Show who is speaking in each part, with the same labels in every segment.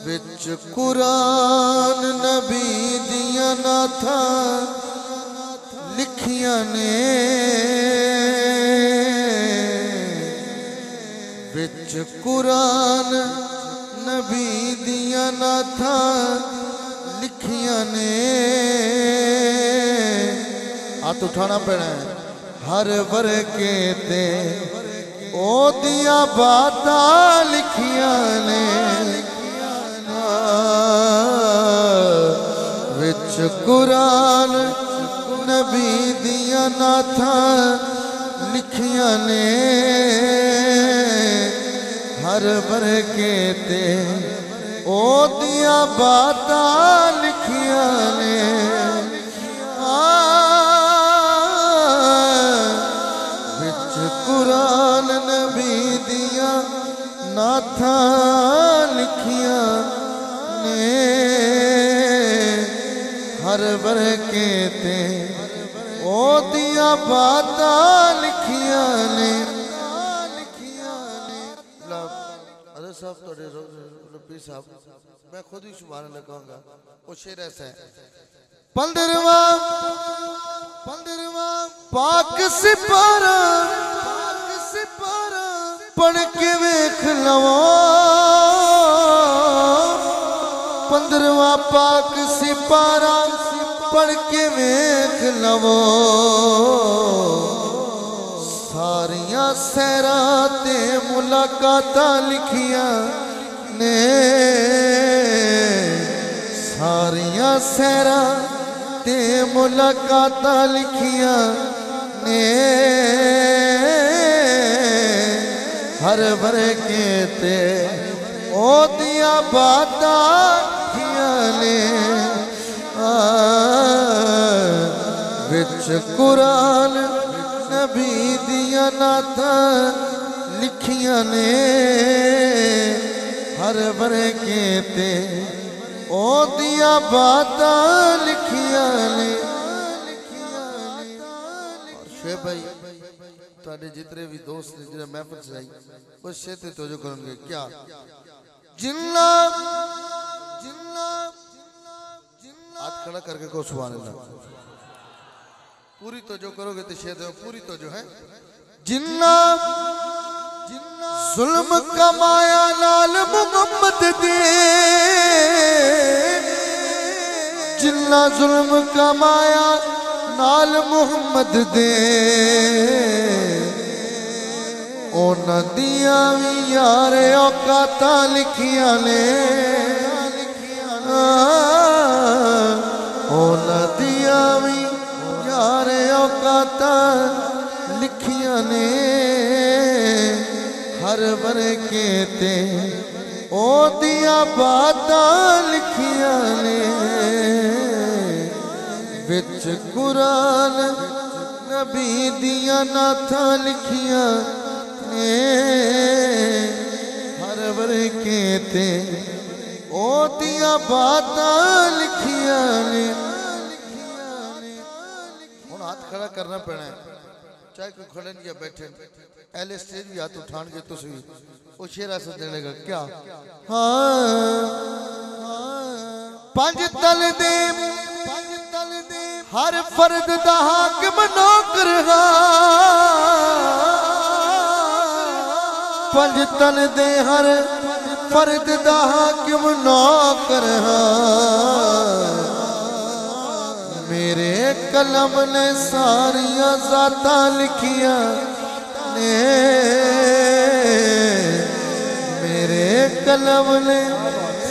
Speaker 1: وچ قرآن نبی دیاں ناتھاں لکھیاں نے وچ قرآن نبی دیاں ناتھاں لکھیاں نے ہاتھ اٹھانا پینا ہے ہر ورقے تے او دیاں باتاں لکھیاں نے وچ قرآن نبی دیاں ناتھاں لکھیاں نے ہر ورقے تے او دیاں باتاں لکھیاں نے وچ قرآن نبی دیاں ناتھاں لکھیاں نے ہر ورقے تے او دیاں باتاں لکھیاں نے حضرت صاحب توڑے ربی صاحب میں خود ہی سبحان اللہ کہوں گا وہ شعر ایسا ہے پندرواں پاک سپارہ پڑھ کے ویکھ لواں پندرواں پاک سپارہ پڑھ کے ویکھ لواں ساریاں سیراں تے ملاقاتاں لکھیاں نے ساریاں سیراں تے ملاقاتاں لکھیاں نے ہر ورقے تے او دیاں باتاں لکھیاں نے وچ قرآن نبی دیاں ناتھاں لکھیاں نے ہر ورقے تے او دیاں باتاں لکھیاں نے اور شعیب بھائی تواڈے جتنے بھی دوست نے جنہاں محفل سے آئی وہ شعر تے توجہ کرن گے کیا جنہ ہاتھ کھڑا کر کے کو سبحان اللہ پوری توجہ کرو گے تو شعر پوری توجہ ہے جنہ ظلم کمایا نال محمد دے جنہ ظلم کمایا نال محمد دے اونا دیاں وی یار اوقاتاں لکھیاں نے اونا دیاں وی یار اوقاتاں لکھیاں نے ہر ورقے تے او دیاں باتاں لکھیاں نے وچ قرآن نبی دیاں ناتھاں لکھیاں نے ہر ورقے تے او دیاں باتاں لکھیاں نے ہن ہاتھ کھڑا کرنا پینا ہے چاہے کوئی کھڑے یا بیٹھے اہل اسٹیج بھی ہاتھ اٹھان کے تسی وہ شعر ایسا دینے گا کیا پانچ تل دے ہر فرد دا حاکم نوکر پانچ تل دے ہر فرد دا حاکم نوکر میرے قلم نے ساریاں ذاتاں لکھیاں نے میرے قلم نے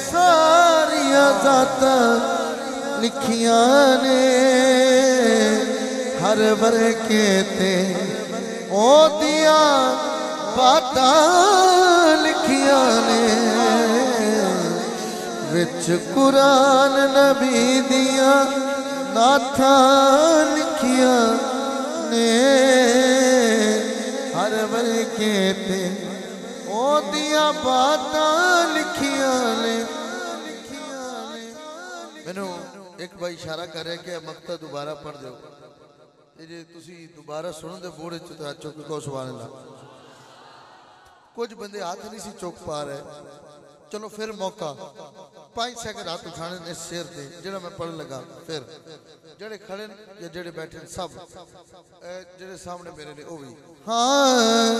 Speaker 1: ساریاں ذاتاں لکھیاں نے ہر ورقے تے او دیاں باتاں لکھیاں نے وچ قرآن نبی دیاں ناتھاں لکھیاں نے ہر ورقے تے او دیاں باتاں لکھیاں نے مینوں ایک بھائی اشارہ کر رہے کہ مقطع دوبارہ پڑھ دیو جی تسی دوبارہ سنو دے بوڑے چتے ہاتھ چوک کو سبحان اللہ کچھ بندے ہاتھ نہیں سی چوک پا رہے چلو پھر موقع 5 سیکنڈ ہاتھ اٹھانے نے اس شیر دے جڑا میں پڑھ لگا پھر جڑے کھڑے یا جڑے بیٹھے سب جڑے سامنے میرے لئے اوہی ہاں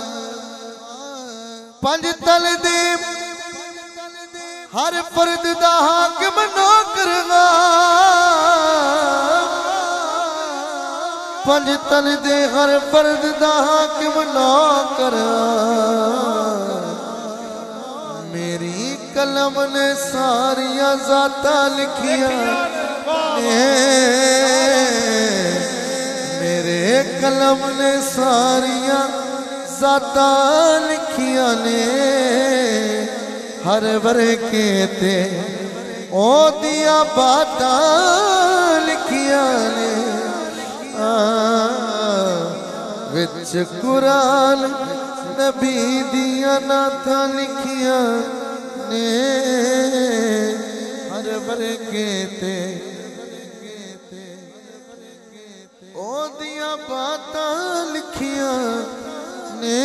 Speaker 1: 5 تل دے ہر فرد دا حاکم نوکر گا 5 تل دے ہر فرد دا حاکم نوکر میری قلم نے ساریاں ذاتاں لکھیاں میرے قلم نے ساریاں ذاتاں لکھیاں نے ہر ورکے تے او دیا باتاں لکھیاں نے وچ قرآن نبی دیا ناتاں لکھیاں نے ہر ورکے تے او دیا باتاں لکھیاں نے